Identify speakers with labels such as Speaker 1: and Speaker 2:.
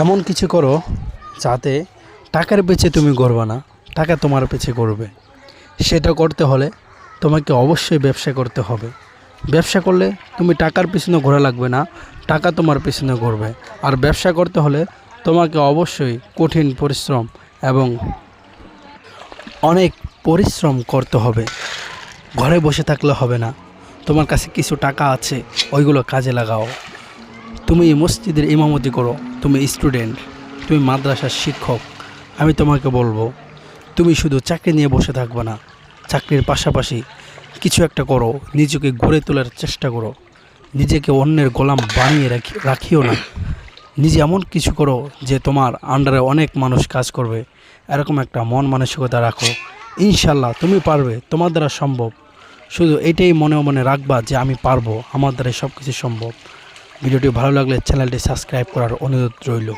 Speaker 1: এমন কিছু করো যাতে টাকার পেছে তুমি ঘুরবে না, টাকা তোমার পেছে ঘুরবে। সেটা করতে হলে তোমাকে অবশ্যই ব্যবসা করতে হবে। ব্যবসা করলে তুমি টাকার পিছনে ঘোরা লাগবে না, টাকা তোমার পিছনে ঘুরবে। আর ব্যবসা করতে হলে তোমাকে অবশ্যই কঠিন পরিশ্রম এবং অনেক পরিশ্রম করতে হবে। ঘরে বসে থাকলে হবে না। তোমার কাছে কিছু টাকা আছে, ওইগুলো কাজে লাগাও। তুমি মসজিদের ইমামতি করো, তুমি স্টুডেন্ট, তুমি মাদ্রাসার শিক্ষক। আমি তোমাকে বলবো, তুমি শুধু চাকরি নিয়ে বসে থাকবে না, চাকরির পাশাপাশি কিছু একটা করো, নিজেকে গড়ে তোলার চেষ্টা করো। নিজেকে অন্যের গোলাম বানিয়ে রাখিও না। নিজে এমন কিছু করো যে তোমার আন্ডারে অনেক মানুষ কাজ করবে, এরকম একটা মন মানসিকতা রাখো। ইনশাল্লাহ তুমি পারবে, তোমার দ্বারা সম্ভব। শুধু এটাই মনে মনে রাখবা যে আমি পারবো, আমার দ্বারা সব কিছু সম্ভব। ভিডিওটি ভালো লাগলে চ্যানেলটি সাবস্ক্রাইব করার অনুরোধ রইল।